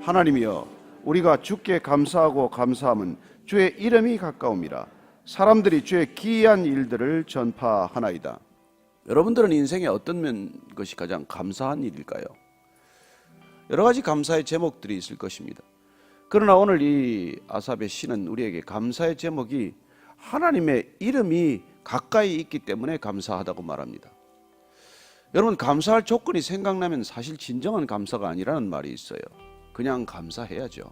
하나님이여, 우리가 주께 감사하고 감사함은 주의 이름이 가까움이라. 사람들이 주의 기이한 일들을 전파하나이다. 여러분들은 인생에 어떤 것이 가장 감사한 일일까요? 여러 가지 감사의 제목들이 있을 것입니다. 그러나 오늘 이 아삽의 시는 우리에게 감사의 제목이 하나님의 이름이 가까이 있기 때문에 감사하다고 말합니다. 여러분, 감사할 조건이 생각나면 사실 진정한 감사가 아니라는 말이 있어요. 그냥 감사해야죠.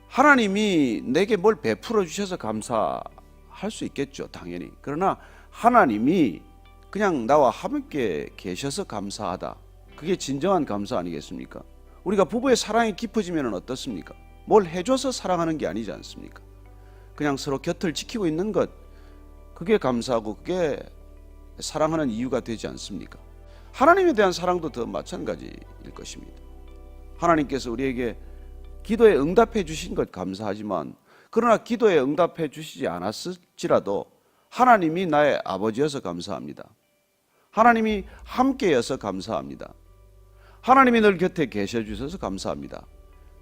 하나님이 내게 뭘 베풀어 주셔서 감사할 수 있겠죠, 당연히. 그러나 하나님이 그냥 나와 함께 계셔서 감사하다, 그게 진정한 감사 아니겠습니까? 우리가 부부의 사랑이 깊어지면 어떻습니까? 뭘 해줘서 사랑하는 게 아니지 않습니까? 그냥 서로 곁을 지키고 있는 것, 그게 감사하고 그게 사랑하는 이유가 되지 않습니까? 하나님에 대한 사랑도 더 마찬가지일 것입니다. 하나님께서 우리에게 기도에 응답해 주신 것 감사하지만, 그러나 기도에 응답해 주시지 않았을지라도 하나님이 나의 아버지여서 감사합니다. 하나님이 함께여서 감사합니다. 하나님이 늘 곁에 계셔 주셔서 감사합니다.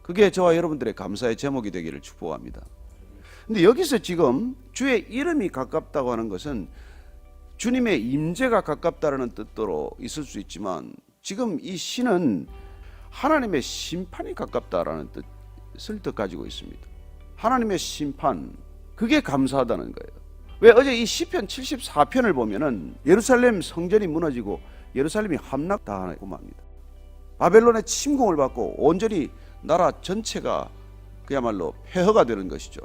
그게 저와 여러분들의 감사의 제목이 되기를 축복합니다. 근데 여기서 지금 주의 이름이 가깝다고 하는 것은 주님의 임재가 가깝다는 뜻으로 있을 수 있지만, 지금 이 시는 하나님의 심판이 가깝다라는 뜻을 더 가지고 있습니다. 하나님의 심판, 그게 감사하다는 거예요. 왜 어제 이 시편 74편을 보면은 예루살렘 성전이 무너지고 예루살렘이 함락당하고 맙니다. 바벨론의 침공을 받고 온전히 나라 전체가 그야말로 폐허가 되는 것이죠.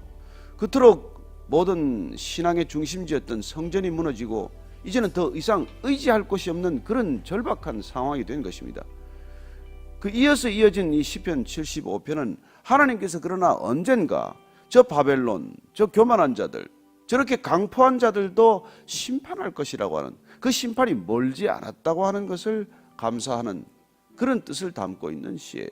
그토록 모든 신앙의 중심지였던 성전이 무너지고 이제는 더 이상 의지할 곳이 없는 그런 절박한 상황이 된 것입니다. 그 이어서 이어진 이 시편 75편은 하나님께서 그러나 언젠가 저 바벨론, 저 교만한 자들, 저렇게 강포한 자들도 심판할 것이라고 하는, 그 심판이 멀지 않았다고 하는 것을 감사하는 그런 뜻을 담고 있는 시예요.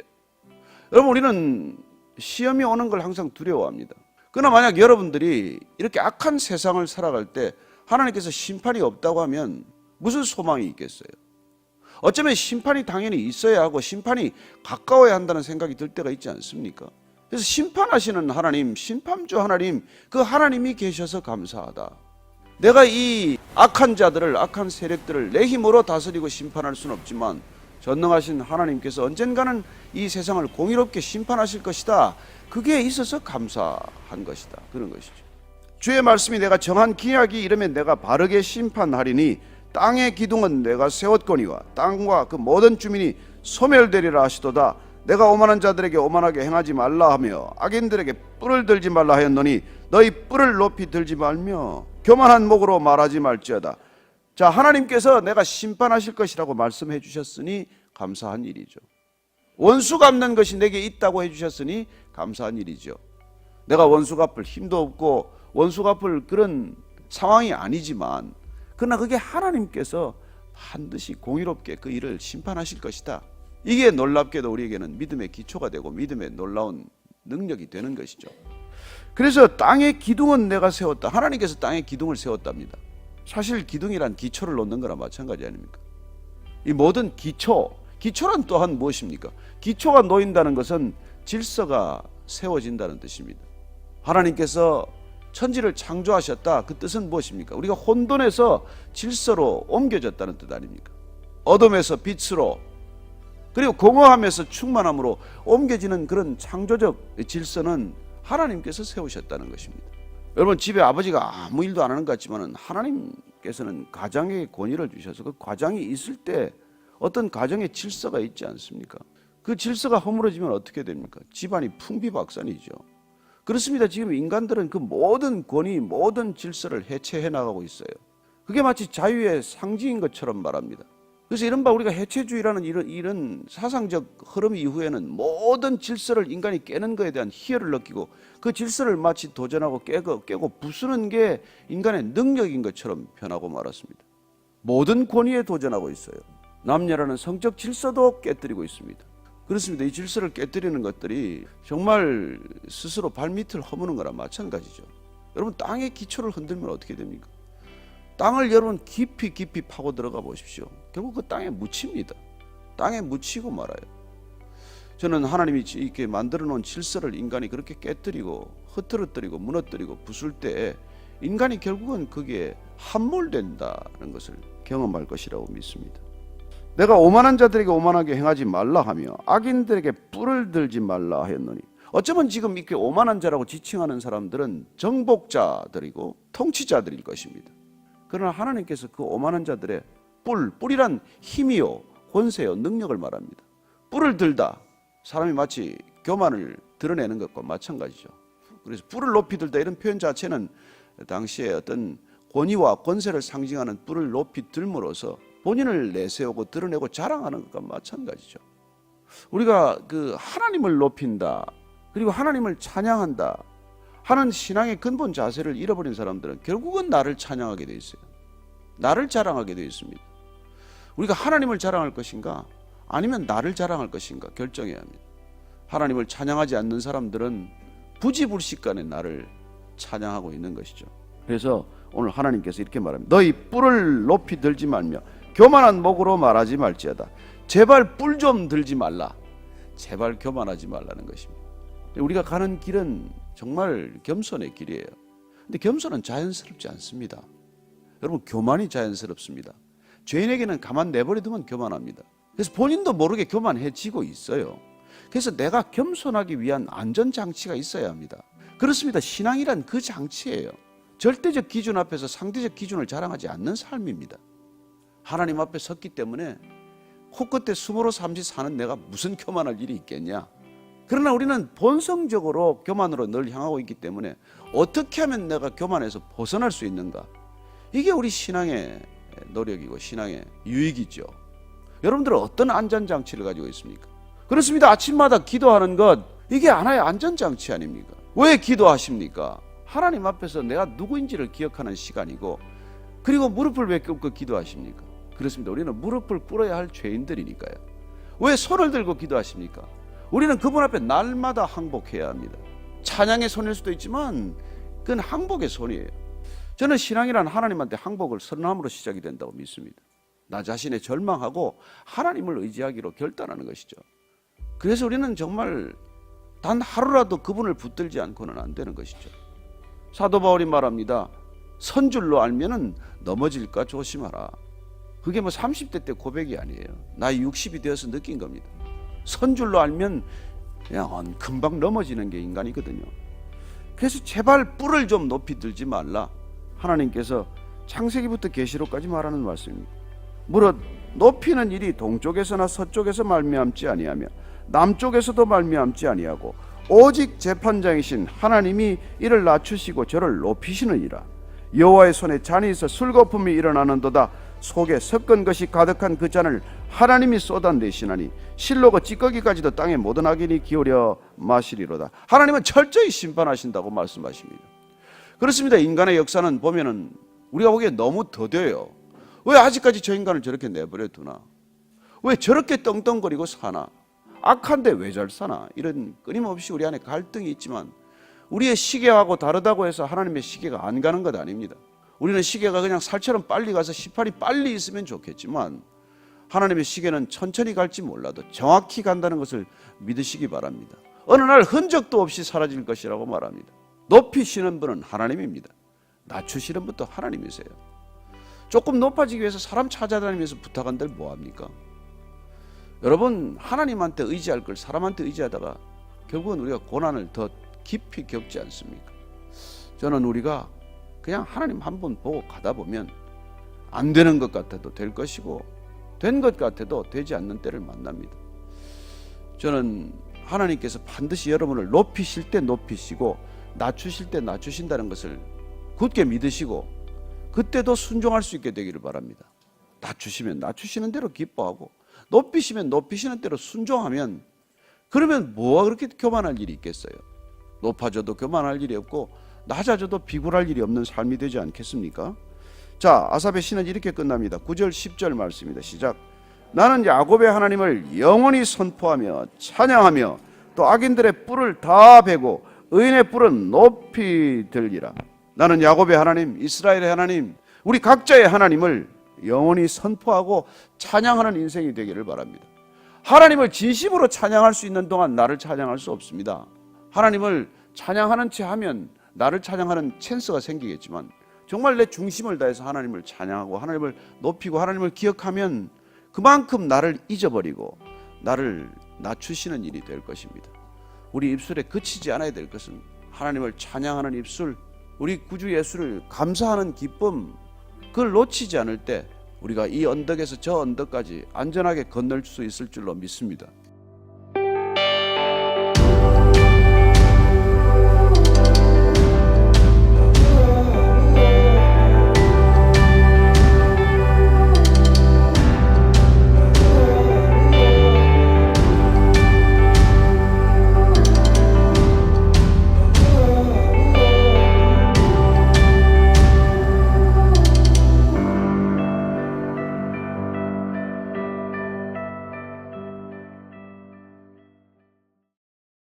여러분, 우리는 시험이 오는 걸 항상 두려워합니다. 그러나 만약 여러분들이 이렇게 악한 세상을 살아갈 때 하나님께서 심판이 없다고 하면 무슨 소망이 있겠어요? 어쩌면 심판이 당연히 있어야 하고 심판이 가까워야 한다는 생각이 들 때가 있지 않습니까? 그래서 심판하시는 하나님, 심판주 하나님, 그 하나님이 계셔서 감사하다. 내가 이 악한 자들을, 악한 세력들을 내 힘으로 다스리고 심판할 수는 없지만 전능하신 하나님께서 언젠가는 이 세상을 공의롭게 심판하실 것이다. 그게 있어서 감사한 것이다, 그런 것이죠. 주의 말씀이 내가 정한 기약이 이르면 내가 바르게 심판하리니 땅의 기둥은 내가 세웠거니와 땅과 그 모든 주민이 소멸되리라 하시도다. 내가 오만한 자들에게 오만하게 행하지 말라 하며 악인들에게 뿔을 들지 말라 하였노니 너희 뿔을 높이 들지 말며 교만한 목으로 말하지 말지어다. 자, 하나님께서 내가 심판하실 것이라고 말씀해 주셨으니 감사한 일이죠. 원수 갚는 것이 내게 있다고 해주셨으니 감사한 일이죠. 내가 원수 갚을 힘도 없고 원수 갚을 그런 상황이 아니지만, 그러나 그게 하나님께서 반드시 공의롭게 그 일을 심판하실 것이다. 이게 놀랍게도 우리에게는 믿음의 기초가 되고 믿음의 놀라운 능력이 되는 것이죠. 그래서 땅의 기둥은 내가 세웠다. 하나님께서 땅의 기둥을 세웠답니다. 사실 기둥이란 기초를 놓는 거나 마찬가지 아닙니까? 이 모든 기초란 또한 무엇입니까? 기초가 놓인다는 것은 질서가 세워진다는 뜻입니다. 하나님께서 천지를 창조하셨다. 그 뜻은 무엇입니까? 우리가 혼돈에서 질서로 옮겨졌다는 뜻 아닙니까? 어둠에서 빛으로, 그리고 공허함에서 충만함으로 옮겨지는 그런 창조적 질서는 하나님께서 세우셨다는 것입니다. 여러분, 집에 아버지가 아무 일도 안 하는 것 같지만 하나님께서는 가정에 권위를 주셔서 그 가정이 있을 때 어떤 가정의 질서가 있지 않습니까? 그 질서가 허물어지면 어떻게 됩니까? 집안이 풍비박산이죠. 그렇습니다. 지금 인간들은 그 모든 권위, 모든 질서를 해체해 나가고 있어요. 그게 마치 자유의 상징인 것처럼 말합니다. 그래서 이른바 우리가 해체주의라는 이런 사상적 흐름 이후에는 모든 질서를 인간이 깨는 것에 대한 희열을 느끼고 그 질서를 마치 도전하고 깨고 부수는 게 인간의 능력인 것처럼 변하고 말았습니다. 모든 권위에 도전하고 있어요. 남녀라는 성적 질서도 깨뜨리고 있습니다. 그렇습니다. 이 질서를 깨뜨리는 것들이 정말 스스로 발밑을 허무는 거랑 마찬가지죠. 여러분, 땅의 기초를 흔들면 어떻게 됩니까? 땅을 여러분 깊이 파고 들어가 보십시오. 결국 그 땅에 묻힙니다. 땅에 묻히고 말아요. 저는 하나님이 이렇게 만들어 놓은 질서를 인간이 그렇게 깨뜨리고 흐트러뜨리고 무너뜨리고 부술 때 인간이 결국은 거기에 함몰된다는 것을 경험할 것이라고 믿습니다. 내가 오만한 자들에게 오만하게 행하지 말라 하며 악인들에게 뿔을 들지 말라 하였노니, 어쩌면 지금 이렇게 오만한 자라고 지칭하는 사람들은 정복자들이고 통치자들일 것입니다. 그러나 하나님께서 그 오만한 자들의 뿔이란 힘이요 권세요 능력을 말합니다. 뿔을 들다, 사람이 마치 교만을 드러내는 것과 마찬가지죠. 그래서 뿔을 높이 들다 이런 표현 자체는 당시에 어떤 권위와 권세를 상징하는 뿔을 높이 들므로써 본인을 내세우고 드러내고 자랑하는 것과 마찬가지죠. 우리가 그 하나님을 높인다, 그리고 하나님을 찬양한다 하는 신앙의 근본 자세를 잃어버린 사람들은 결국은 나를 찬양하게 돼 있어요. 나를 자랑하게 돼 있습니다. 우리가 하나님을 자랑할 것인가 아니면 나를 자랑할 것인가 결정해야 합니다. 하나님을 찬양하지 않는 사람들은 부지불식간에 나를 찬양하고 있는 것이죠. 그래서 오늘 하나님께서 이렇게 말합니다. 너희 뿔을 높이 들지 말며 교만한 목으로 말하지 말지어다. 제발 뿔 좀 들지 말라. 제발 교만하지 말라는 것입니다. 우리가 가는 길은 정말 겸손의 길이에요. 근데 겸손은 자연스럽지 않습니다. 여러분, 교만이 자연스럽습니다. 죄인에게는 가만 내버려두면 교만합니다. 그래서 본인도 모르게 교만해지고 있어요. 그래서 내가 겸손하기 위한 안전장치가 있어야 합니다. 그렇습니다. 신앙이란 그 장치예요. 절대적 기준 앞에서 상대적 기준을 자랑하지 않는 삶입니다. 하나님 앞에 섰기 때문에 코끝에 숨으로 잠시 사는 내가 무슨 교만할 일이 있겠냐. 그러나 우리는 본성적으로 교만으로 늘 향하고 있기 때문에 어떻게 하면 내가 교만에서 벗어날 수 있는가, 이게 우리 신앙의 노력이고 신앙의 유익이죠. 여러분들은 어떤 안전장치를 가지고 있습니까? 그렇습니다. 아침마다 기도하는 것, 이게 하나의 안전장치 아닙니까? 왜 기도하십니까? 하나님 앞에서 내가 누구인지를 기억하는 시간이고, 그리고 무릎을 왜 꿇고 기도하십니까? 그렇습니다. 우리는 무릎을 꿇어야 할 죄인들이니까요. 왜 손을 들고 기도하십니까? 우리는 그분 앞에 날마다 항복해야 합니다. 찬양의 손일 수도 있지만 그건 항복의 손이에요. 저는 신앙이란 하나님한테 항복을 선언함으로 시작이 된다고 믿습니다. 나 자신의 절망하고 하나님을 의지하기로 결단하는 것이죠. 그래서 우리는 정말 단 하루라도 그분을 붙들지 않고는 안 되는 것이죠. 사도 바울이 말합니다. 선줄로 알면은 넘어질까 조심하라. 그게 뭐 30대 때 고백이 아니에요. 나이 60이 되어서 느낀 겁니다. 선줄로 알면 그냥 금방 넘어지는 게 인간이거든요. 그래서 제발 뿔을 좀 높이 들지 말라. 하나님께서 창세기부터 계시록까지 말하는 말씀입니다. 무릇 높이는 일이 동쪽에서나 서쪽에서 말미암지 아니하며 남쪽에서도 말미암지 아니하고 오직 재판장이신 하나님이 이를 낮추시고 저를 높이시느니라. 여호와의 손에 잔이 있어 술거품이 일어나는도다. 속에 섞은 것이 가득한 그 잔을 하나님이 쏟아내시나니 실로가 찌꺼기까지도 땅에 모든 악인이 기울여 마시리로다. 하나님은 철저히 심판하신다고 말씀하십니다. 그렇습니다. 인간의 역사는 보면은 우리가 보기에 너무 더뎌요. 왜 아직까지 저 인간을 저렇게 내버려 두나? 왜 저렇게 떵떵거리고 사나? 악한데 왜 잘 사나? 이런 끊임없이 우리 안에 갈등이 있지만 우리의 시계하고 다르다고 해서 하나님의 시계가 안 가는 것 아닙니다. 우리는 시계가 그냥 살처럼 빨리 가서 18이 빨리 있으면 좋겠지만 하나님의 시계는 천천히 갈지 몰라도 정확히 간다는 것을 믿으시기 바랍니다. 어느 날 흔적도 없이 사라질 것이라고 말합니다. 높이시는 분은 하나님입니다. 낮추시는 분도 하나님이세요. 조금 높아지기 위해서 사람 찾아다니면서 부탁한들 뭐합니까? 여러분, 하나님한테 의지할 걸 사람한테 의지하다가 결국은 우리가 고난을 더 깊이 겪지 않습니까? 저는 우리가 그냥 하나님 한 번 보고 가다 보면 안 되는 것 같아도 될 것이고 된 것 같아도 되지 않는 때를 만납니다. 저는 하나님께서 반드시 여러분을 높이실 때 높이시고 낮추실 때 낮추신다는 것을 굳게 믿으시고 그때도 순종할 수 있게 되기를 바랍니다. 낮추시면 낮추시는 대로 기뻐하고 높이시면 높이시는 대로 순종하면, 그러면 뭐가 그렇게 교만할 일이 있겠어요? 높아져도 교만할 일이 없고 낮아져도 비굴할 일이 없는 삶이 되지 않겠습니까? 자, 아삽의 시는 이렇게 끝납니다. 9절 10절 말씀입니다. 시작. 나는 야곱의 하나님을 영원히 선포하며 찬양하며 또 악인들의 뿔을 다 베고 의인의 뿔은 높이 들리라. 나는 야곱의 하나님, 이스라엘의 하나님, 우리 각자의 하나님을 영원히 선포하고 찬양하는 인생이 되기를 바랍니다. 하나님을 진심으로 찬양할 수 있는 동안 나를 찬양할 수 없습니다. 하나님을 찬양하는 채 하면 나를 찬양하는 찬스가 생기겠지만 정말 내 중심을 다해서 하나님을 찬양하고 하나님을 높이고 하나님을 기억하면 그만큼 나를 잊어버리고 나를 낮추시는 일이 될 것입니다. 우리 입술에 그치지 않아야 될 것은 하나님을 찬양하는 입술, 우리 구주 예수를 감사하는 기쁨, 그걸 놓치지 않을 때 우리가 이 언덕에서 저 언덕까지 안전하게 건널 수 있을 줄로 믿습니다.